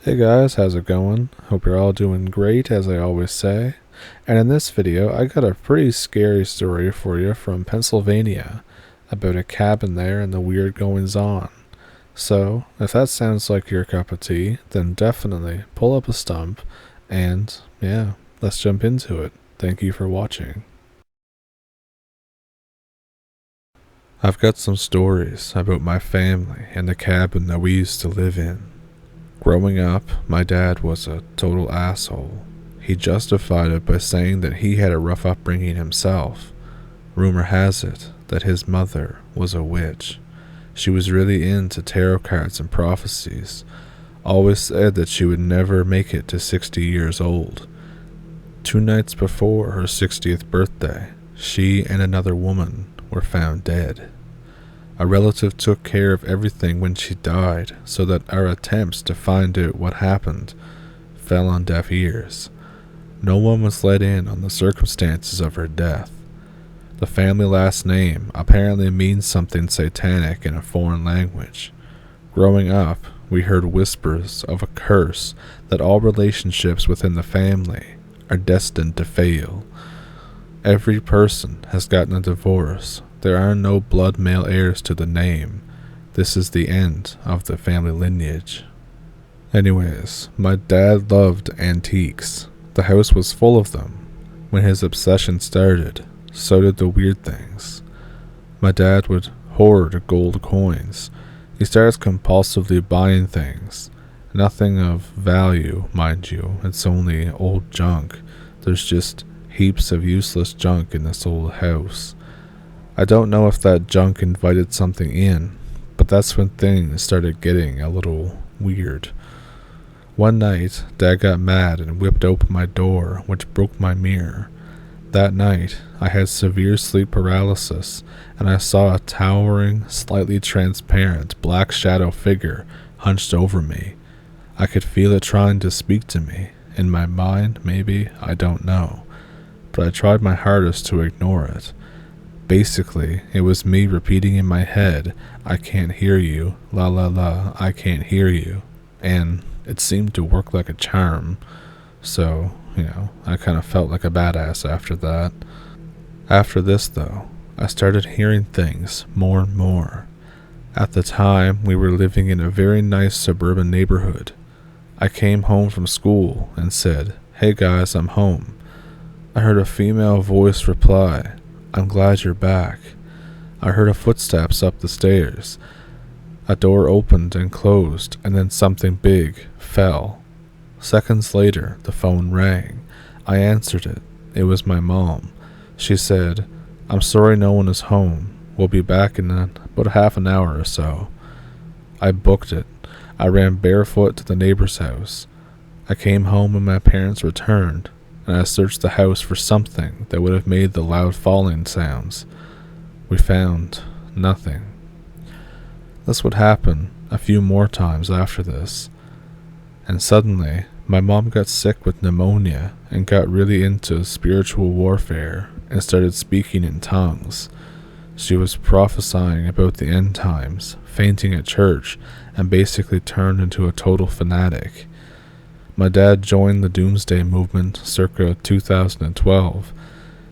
Hey guys, how's it going? Hope you're all doing great, as I always say. And in this video, I got a pretty scary story for you from Pennsylvania about a cabin there and the weird goings on. So, if that sounds like your cup of tea, then definitely pull up a stump and, yeah, let's jump into it. Thank you for watching. I've got some stories about my family and the cabin that we used to live in. Growing up, my dad was a total asshole. He justified it by saying that he had a rough upbringing himself. Rumor has it that his mother was a witch. She was really into tarot cards and prophecies. Always said that she would never make it to 60 years old. 2 nights before her 60th birthday, she and another woman were found dead. A relative took care of everything when she died, so that our attempts to find out what happened fell on deaf ears. No one was let in on the circumstances of her death. The family last name apparently means something satanic in a foreign language. Growing up, we heard whispers of a curse that all relationships within the family are destined to fail. Every person has gotten a divorce. There are no blood male heirs to the name. This is the end of the family lineage. Anyways, my dad loved antiques. The house was full of them. When his obsession started, so did the weird things. My dad would hoard gold coins. He starts compulsively buying things. Nothing of value, mind you. It's only old junk. There's just heaps of useless junk in this old house. I don't know if that junk invited something in, but that's when things started getting a little weird. One night, Dad got mad and whipped open my door, which broke my mirror. That night, I had severe sleep paralysis, and I saw a towering, slightly transparent black shadow figure hunched over me. I could feel it trying to speak to me. In my mind, maybe, I don't know. But I tried my hardest to ignore it. Basically, it was me repeating in my head, "I can't hear you, la la la, I can't hear you," and it seemed to work like a charm. So, I kind of felt like a badass after that. After this, though, I started hearing things more and more. At the time, we were living in a very nice suburban neighborhood. I came home from school and said, "Hey guys, I'm home." I heard a female voice reply, "I'm glad you're back." I heard a footsteps up the stairs. A door opened and closed, and then something big fell. Seconds later, the phone rang. I answered it. It was my mom. She said, "I'm sorry no one is home. We'll be back in about half an hour or so." I booked it. I ran barefoot to the neighbor's house. I came home when my parents returned, and I searched the house for something that would have made the loud falling sounds. We found nothing. This would happen a few more times after this. And suddenly, my mom got sick with pneumonia and got really into spiritual warfare and started speaking in tongues. She was prophesying about the end times, fainting at church, and basically turned into a total fanatic. My dad joined the Doomsday Movement circa 2012.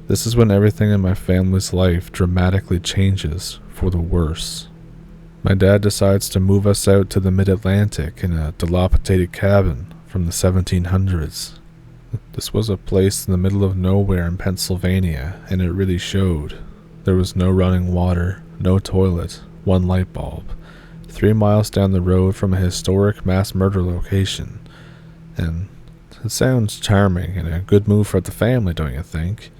This is when everything in my family's life dramatically changes for the worse. My dad decides to move us out to the mid-Atlantic in a dilapidated cabin from the 1700s. This was a place in the middle of nowhere in Pennsylvania, and it really showed. There was no running water, no toilet, one light bulb. 3 miles down the road from a historic mass murder location. And it sounds charming and a good move for the family, don't you think?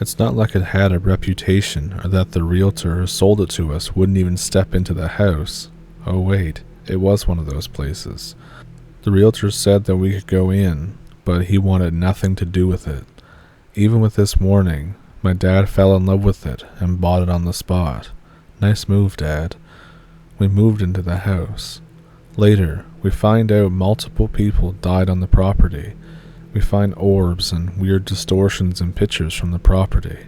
It's not like it had a reputation or that the realtor who sold it to us wouldn't even step into the house. Oh wait, it was one of those places. The realtor said that we could go in, but he wanted nothing to do with it. Even with this warning, my dad fell in love with it and bought it on the spot. Nice move, Dad. We moved into the house. Later, we find out multiple people died on the property. We find orbs and weird distortions in pictures from the property.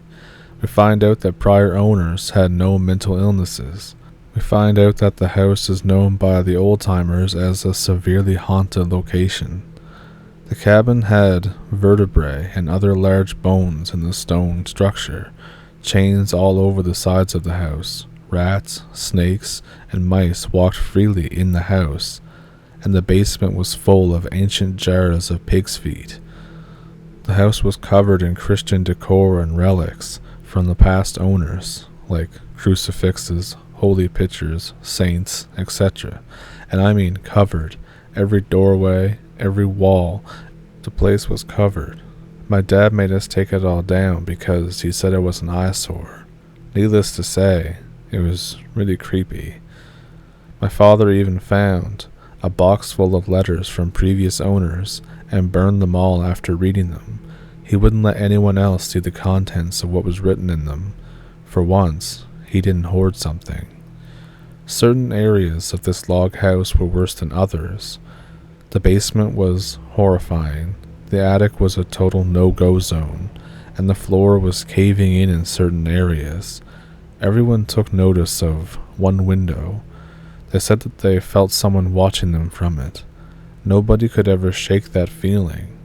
We find out that prior owners had no mental illnesses. We find out that the house is known by the old-timers as a severely haunted location. The cabin had vertebrae and other large bones in the stone structure, chains all over the sides of the house. Rats, snakes, and mice walked freely in the house, and the basement was full of ancient jars of pig's feet. The house was covered in Christian decor and relics from the past owners, like crucifixes, holy pictures, saints, etc. And I mean covered. Every doorway, every wall, the place was covered. My dad made us take it all down because he said it was an eyesore. Needless to say, it was really creepy. My father even found a box full of letters from previous owners and burned them all after reading them. He wouldn't let anyone else see the contents of what was written in them. For once, he didn't hoard something. Certain areas of this log house were worse than others. The basement was horrifying, the attic was a total no-go zone, and the floor was caving in certain areas. Everyone took notice of one window. They said that they felt someone watching them from it. Nobody could ever shake that feeling.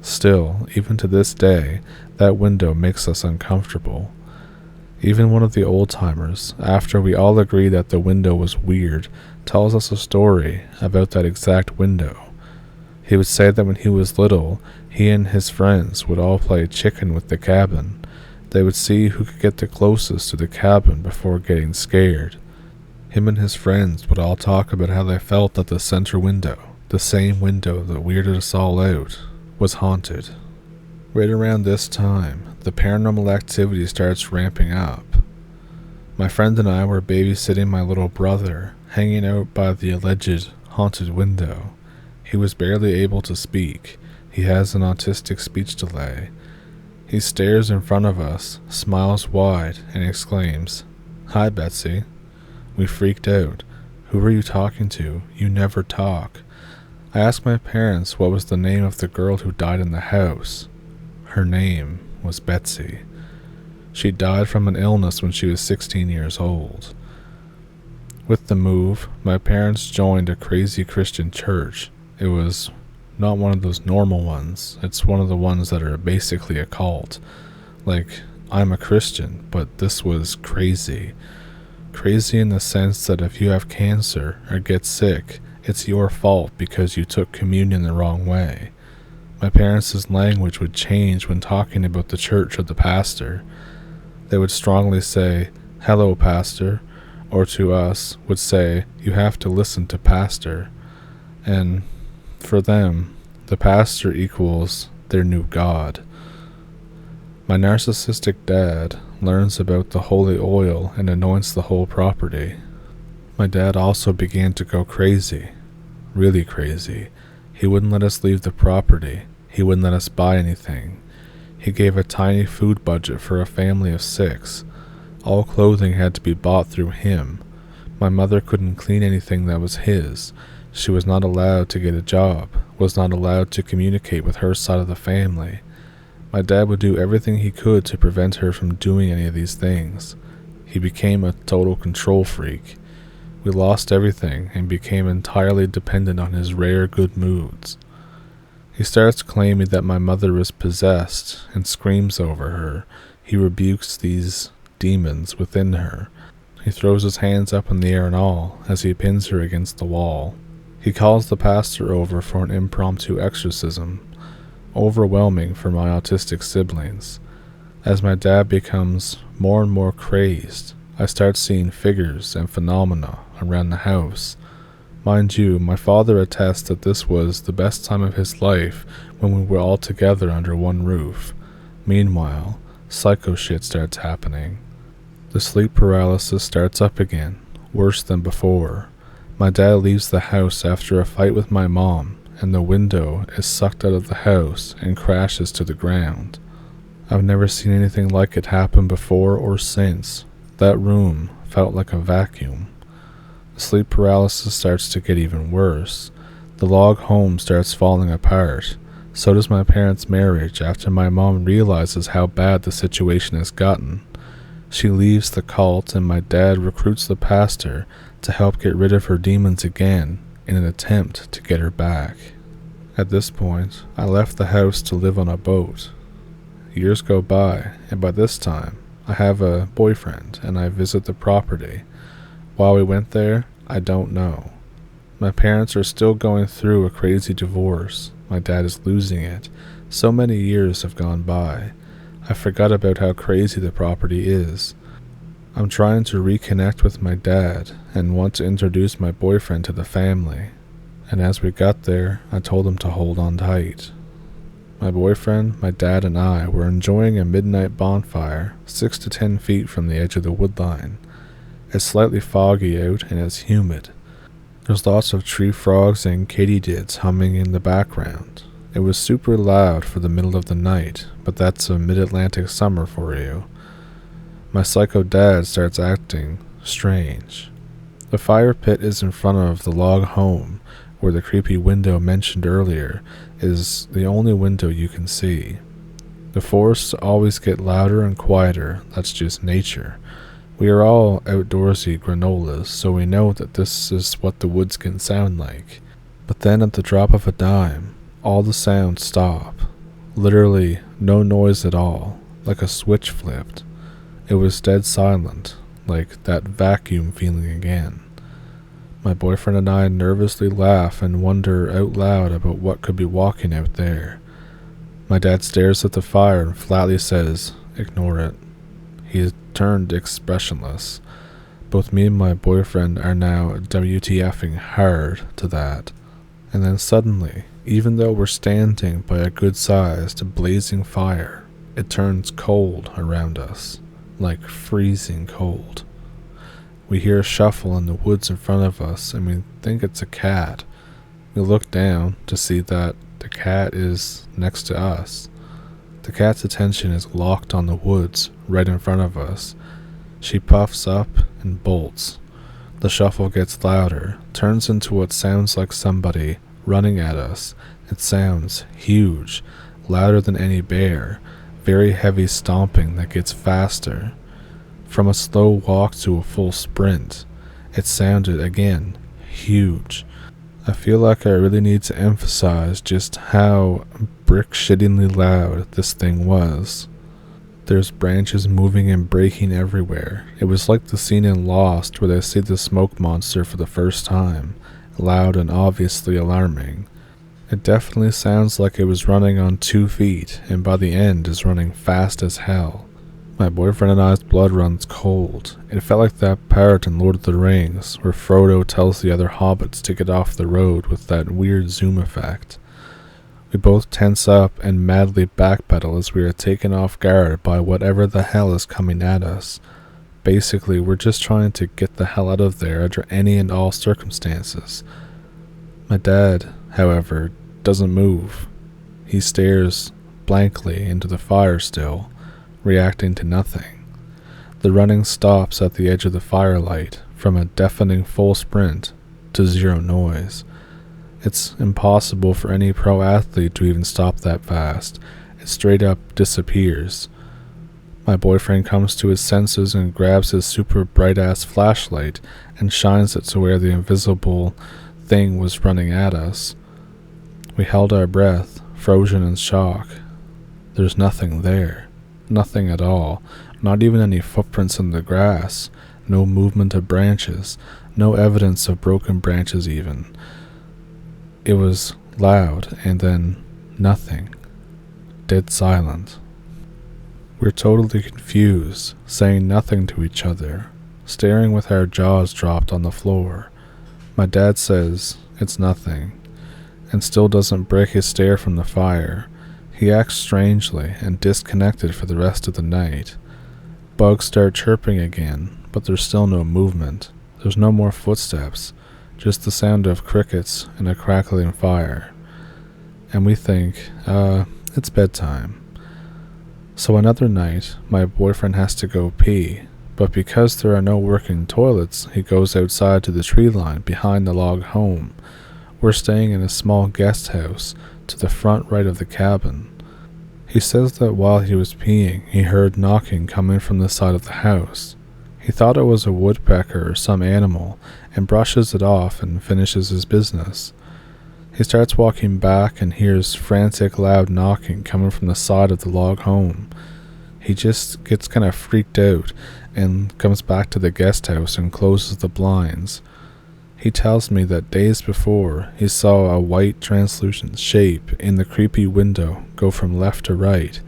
Still, even to this day, that window makes us uncomfortable. Even one of the old-timers, after we all agree that the window was weird, tells us a story about that exact window. He would say that when he was little, he and his friends would all play chicken with the cabin. They would see who could get the closest to the cabin before getting scared. Him and his friends would all talk about how they felt that the center window, the same window that weirded us all out, was haunted. Right around this time, the paranormal activity starts ramping up. My friend and I were babysitting my little brother, hanging out by the alleged haunted window. He was barely able to speak. He has an autistic speech delay. He stares in front of us, smiles wide, and exclaims, "Hi, Betsy." We freaked out. "Who are you talking to? You never talk." I asked my parents what was the name of the girl who died in the house. Her name was Betsy. She died from an illness when she was 16 years old. With the move, my parents joined a crazy Christian church. It was not one of those normal ones. It's one of the ones that are basically a cult. Like, I'm a Christian, but this was crazy. Crazy in the sense that if you have cancer or get sick, it's your fault because you took communion the wrong way. My parents' language would change when talking about the church or the pastor. They would strongly say, "Hello, pastor," or to us would say, "You have to listen to pastor." And for them, the pastor equals their new god. My narcissistic dad learns about the holy oil and anoints the whole property. My dad also began to go crazy, really crazy. He wouldn't let us leave the property. He wouldn't let us buy anything. He gave a tiny food budget for a family of 6. All clothing had to be bought through him. My mother couldn't clean anything that was his. She was not allowed to get a job, was not allowed to communicate with her side of the family. My dad would do everything he could to prevent her from doing any of these things. He became a total control freak. We lost everything and became entirely dependent on his rare good moods. He starts claiming that my mother is possessed and screams over her. He rebukes these demons within her. He throws his hands up in the air and all as he pins her against the wall. He calls the pastor over for an impromptu exorcism, overwhelming for my autistic siblings. As my dad becomes more and more crazed, I start seeing figures and phenomena around the house. Mind you, my father attests that this was the best time of his life when we were all together under one roof. Meanwhile, psycho shit starts happening. The sleep paralysis starts up again, worse than before. My dad leaves the house after a fight with my mom, and the window is sucked out of the house and crashes to the ground. I've never seen anything like it happen before or since. That room felt like a vacuum. The sleep paralysis starts to get even worse. The log home starts falling apart. So does my parents' marriage after my mom realizes how bad the situation has gotten. She leaves the cult, and my dad recruits the pastor to help get rid of her demons again in an attempt to get her back. At this point, I left the house to live on a boat. Years go by, and by this time, I have a boyfriend and I visit the property. While we went there, I don't know. My parents are still going through a crazy divorce. My dad is losing it. So many years have gone by. I forgot about how crazy the property is. I'm trying to reconnect with my dad and want to introduce my boyfriend to the family. And as we got there, I told him to hold on tight. My boyfriend, my dad, and I were enjoying a midnight bonfire 6 to 10 feet from the edge of the woodline. It's slightly foggy out and it's humid. There's lots of tree frogs and katydids humming in the background. It was super loud for the middle of the night, but that's a mid-Atlantic summer for you. My psycho dad starts acting strange. The fire pit is in front of the log home, where the creepy window mentioned earlier is the only window you can see. The forests always get louder and quieter, that's just nature. We are all outdoorsy granolas, so we know that this is what the woods can sound like. But then at the drop of a dime, all the sounds stop. Literally no noise at all, like a switch flipped. It was dead silent, like that vacuum feeling again. My boyfriend and I nervously laugh and wonder out loud about what could be walking out there. My dad stares at the fire and flatly says, "Ignore it." He turned expressionless. Both me and my boyfriend are now WTFing hard to that. And then suddenly, even though we're standing by a good-sized blazing fire, it turns cold around us, like freezing cold. We hear a shuffle in the woods in front of us, and we think it's a cat. We look down to see that the cat is next to us. The cat's attention is locked on the woods right in front of us. She puffs up and bolts. The shuffle gets louder, turns into what sounds like somebody running at us. It sounds huge, louder than any bear, very heavy stomping that gets faster. From a slow walk to a full sprint, it sounded, again, huge. I feel like I really need to emphasize just how brick-shittingly loud this thing was. There's branches moving and breaking everywhere. It was like the scene in Lost where they see the smoke monster for the first time, loud and obviously alarming. It definitely sounds like it was running on 2 feet, and by the end is running fast as hell. My boyfriend and I's blood runs cold. It felt like that part in Lord of the Rings where Frodo tells the other hobbits to get off the road with that weird zoom effect. We both tense up and madly backpedal as we are taken off guard by whatever the hell is coming at us. Basically, we're just trying to get the hell out of there under any and all circumstances. My dad, however, doesn't move. He stares blankly into the fire still, reacting to nothing. The running stops at the edge of the firelight, from a deafening full sprint to zero noise. It's impossible for any pro athlete to even stop that fast. It straight up disappears. My boyfriend comes to his senses and grabs his super bright-ass flashlight and shines it to where the invisible thing was running at us. We held our breath, frozen in shock. There's nothing there. Nothing at all. Not even any footprints in the grass. No movement of branches. No evidence of broken branches even. It was loud, and then nothing. Dead silent. We're totally confused, saying nothing to each other, staring with our jaws dropped on the floor. My dad says, "It's nothing," and still doesn't break his stare from the fire. He acts strangely and disconnected for the rest of the night. Bugs start chirping again, but there's still no movement. There's no more footsteps, just the sound of crickets and a crackling fire. And we think, it's bedtime. So another night, my boyfriend has to go pee, but because there are no working toilets, he goes outside to the tree line behind the log home. We're staying in a small guest house to the front right of the cabin. He says that while he was peeing, he heard knocking coming from the side of the house. He thought it was a woodpecker or some animal and brushes it off and finishes his business. He starts walking back and hears frantic, loud knocking coming from the side of the log home. He just gets kind of freaked out and comes back to the guest house and closes the blinds. He tells me that days before, he saw a white translucent shape in the creepy window go from left to right.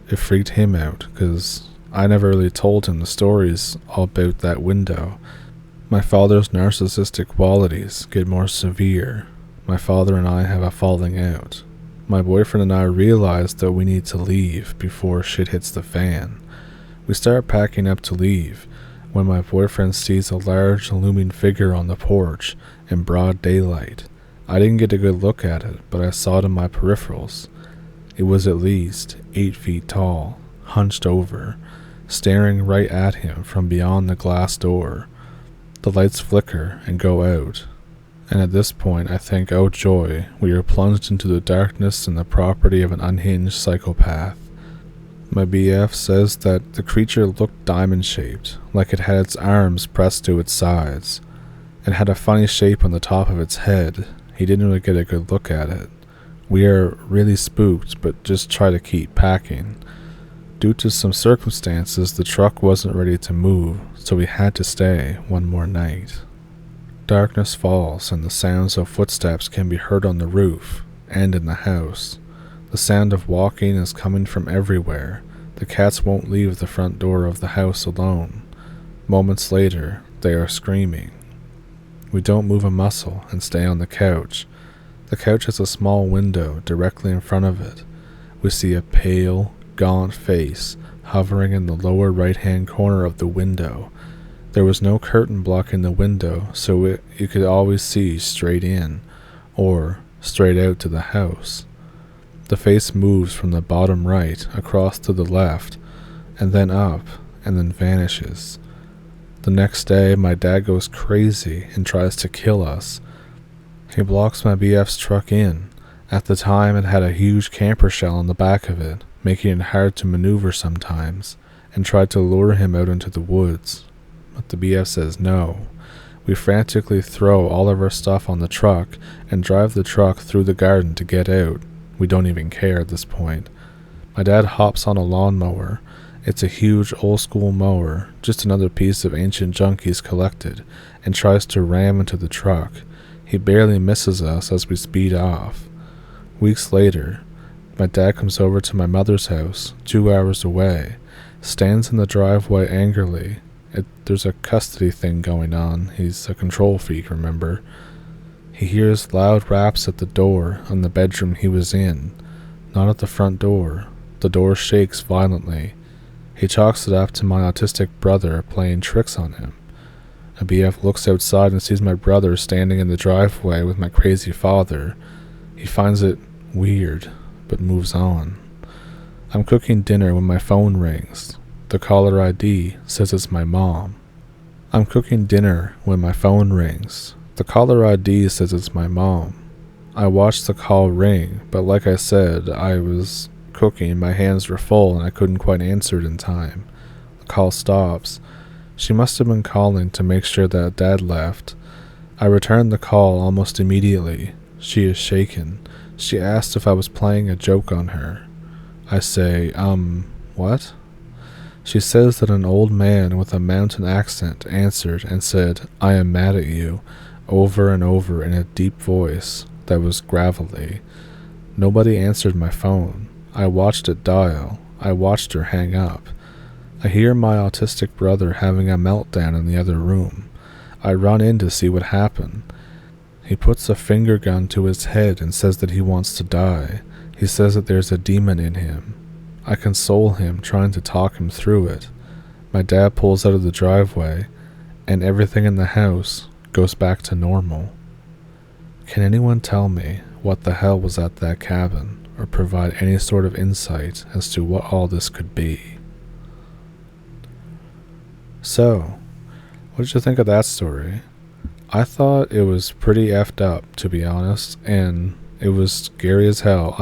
It freaked him out, because I never really told him the stories all about that window. My father's narcissistic qualities get more severe. My father and I have a falling out. My boyfriend and I realize that we need to leave before shit hits the fan. We start packing up to leave, when my boyfriend sees a large looming figure on the porch in broad daylight. I didn't get a good look at it, but I saw it in my peripherals. It was at least 8 feet tall, hunched over, staring right at him from beyond the glass door. The lights flicker and go out, and at this point I think, oh joy, we are plunged into the darkness and the property of an unhinged psychopath. My BF says that the creature looked diamond-shaped, like it had its arms pressed to its sides. It had a funny shape on the top of its head. He didn't really get a good look at it. We are really spooked, but just try to keep packing. Due to some circumstances, the truck wasn't ready to move, so we had to stay one more night. Darkness falls, and the sounds of footsteps can be heard on the roof and in the house. The sound of walking is coming from everywhere. The cats won't leave the front door of the house alone. Moments later, they are screaming. We don't move a muscle and stay on the couch. The couch has a small window directly in front of it. We see a pale, gaunt face hovering in the lower right-hand corner of the window. There was no curtain blocking the window, so you could always see straight in, or straight out to the house. The face moves from the bottom right across to the left, and then up, and then vanishes. The next day, my dad goes crazy and tries to kill us. He blocks my BF's truck in. At the time, it had a huge camper shell on the back of it, making it hard to maneuver sometimes, and tried to lure him out into the woods. But the BF says no. We frantically throw all of our stuff on the truck and drive the truck through the garden to get out. We don't even care at this point. My dad hops on a lawnmower. It's a huge old-school mower, just another piece of ancient junk he's collected, and tries to ram into the truck. He barely misses us as we speed off. Weeks later, my dad comes over to my mother's house, 2 hours away, stands in the driveway angrily. There's a custody thing going on. He's a control freak, remember? He hears loud raps at the door on the bedroom he was in, not at the front door. The door shakes violently. He chalks it up to my autistic brother playing tricks on him. A BF looks outside and sees my brother standing in the driveway with my crazy father. He finds it weird, but moves on. I'm cooking dinner when my phone rings. The caller ID says it's my mom. I'm cooking dinner when my phone rings. The caller ID says it's my mom. I watched the call ring, but like I said, I was cooking, my hands were full, and I couldn't quite answer it in time. The call stops. She must have been calling to make sure that Dad left. I returned the call almost immediately. She is shaken. She asked if I was playing a joke on her. I say, what? She says that an old man with a mountain accent answered and said, "I am mad at you," over and over in a deep voice that was gravelly. Nobody answered my phone. I watched it dial. I watched her hang up. I hear my autistic brother having a meltdown in the other room. I run in to see what happened. He puts a finger gun to his head and says that he wants to die. He says that there's a demon in him. I console him, trying to talk him through it. My dad pulls out of the driveway, and everything in the house goes back to normal. Can anyone tell me what the hell was at that cabin, or provide any sort of insight as to what all this could be? So, what did you think of that story? I thought it was pretty effed up, to be honest, and It was scary as hell.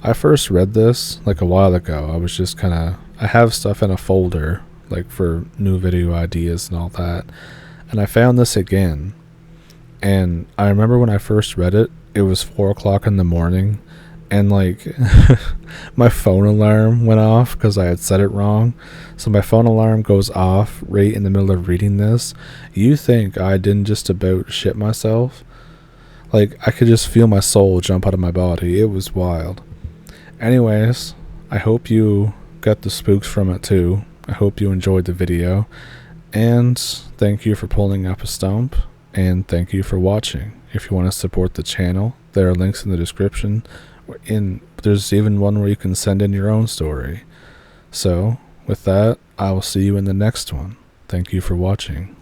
I first read this like a while ago. I was just kind of, I have stuff in a folder like for new video ideas and all that. And I found this again. And I remember when I first read it, it was 4 o'clock in the morning. And like my phone alarm went off because I had said it wrong. So my phone alarm goes off right in the middle of reading this. You think I didn't just about shit myself? Like, I could just feel my soul jump out of my body. It was wild. Anyways, I hope you got the spooks from it too. I hope you enjoyed the video. And thank you for pulling up a stump. And thank you for watching. If you want to support the channel, there are links in the description. There's even one where you can send in your own story. So, with that, I will see you in the next one. Thank you for watching.